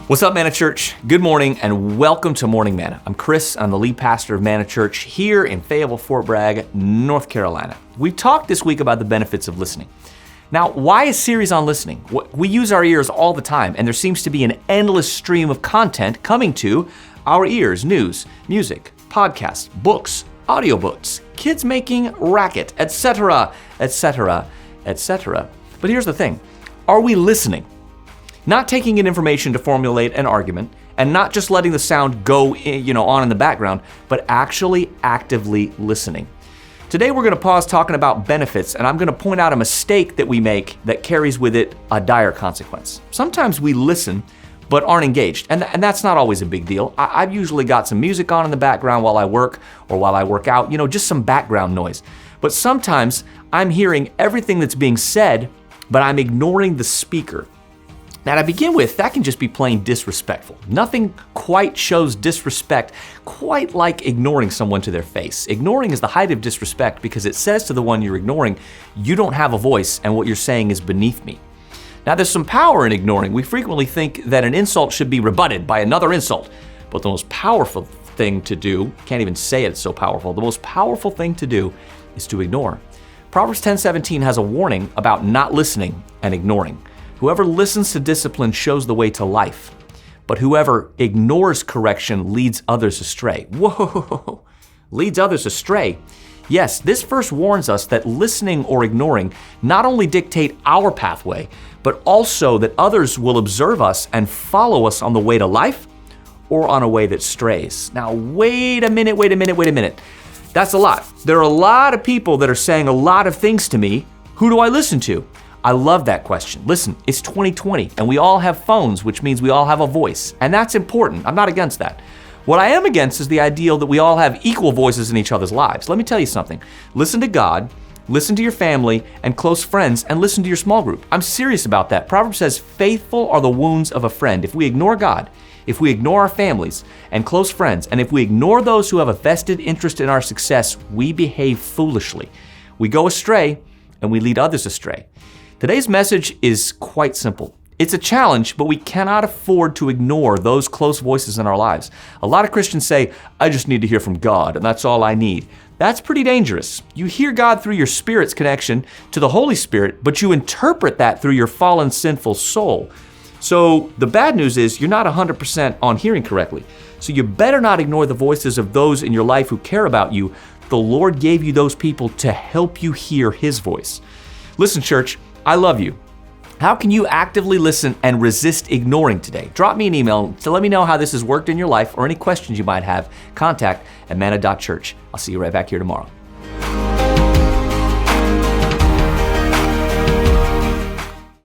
What's up, Manna Church? Good morning and welcome to Morning Manna. I'm Chris. I'm the lead pastor of Manna Church here in Fayetteville, Fort Bragg, North Carolina. We've talked this week about the benefits of listening. Now, why a series on listening? We use our ears all the time, and there seems to be an endless stream of content coming to our ears: news, music, podcasts, books, audiobooks, kids making racket, etc., etc., etc. But here's the thing: are we listening? Not taking in information to formulate an argument, and not just letting the sound go on in the background, but actually actively listening. Today we're going to pause talking about benefits, and I'm going to point out a mistake that we make that carries with it a dire consequence. Sometimes we listen but aren't engaged, and that's not always a big deal. I've usually got some music on in the background while I work or while I work out, just some background noise. But sometimes I'm hearing everything that's being said, but I'm ignoring the speaker. Now, to begin with, that can just be plain disrespectful. Nothing quite shows disrespect quite like ignoring someone to their face. Ignoring is the height of disrespect because it says to the one you're ignoring, you don't have a voice and what you're saying is beneath me. Now, there's some power in ignoring. We frequently think that an insult should be rebutted by another insult. But the most powerful thing to do, can't even say it's so powerful, the most powerful thing to do is to ignore. Proverbs 10:17 has a warning about not listening and ignoring. Whoever listens to discipline shows the way to life, but whoever ignores correction leads others astray. Whoa, leads others astray. Yes, this verse warns us that listening or ignoring not only dictate our pathway, but also that others will observe us and follow us on the way to life or on a way that strays. Now, wait a minute. That's a lot. There are a lot of people that are saying a lot of things to me. Who do I listen to? I love that question. Listen, it's 2020 and we all have phones, which means we all have a voice. And that's important. I'm not against that. What I am against is the ideal that we all have equal voices in each other's lives. Let me tell you something. Listen to God, listen to your family and close friends, and listen to your small group. I'm serious about that. Proverbs says, faithful are the wounds of a friend. If we ignore God, if we ignore our families and close friends, and if we ignore those who have a vested interest in our success, we behave foolishly. We go astray and we lead others astray. Today's message is quite simple. It's a challenge, but we cannot afford to ignore those close voices in our lives. A lot of Christians say, I just need to hear from God, and that's all I need. That's pretty dangerous. You hear God through your spirit's connection to the Holy Spirit, but you interpret that through your fallen, sinful soul. So the bad news is you're not 100% on hearing correctly. So you better not ignore the voices of those in your life who care about you. The Lord gave you those people to help you hear His voice. Listen, church, I love you. How can you actively listen and resist ignoring today? Drop me an email to let me know how this has worked in your life or any questions you might have. Contact@manna.church. I'll see you right back here tomorrow.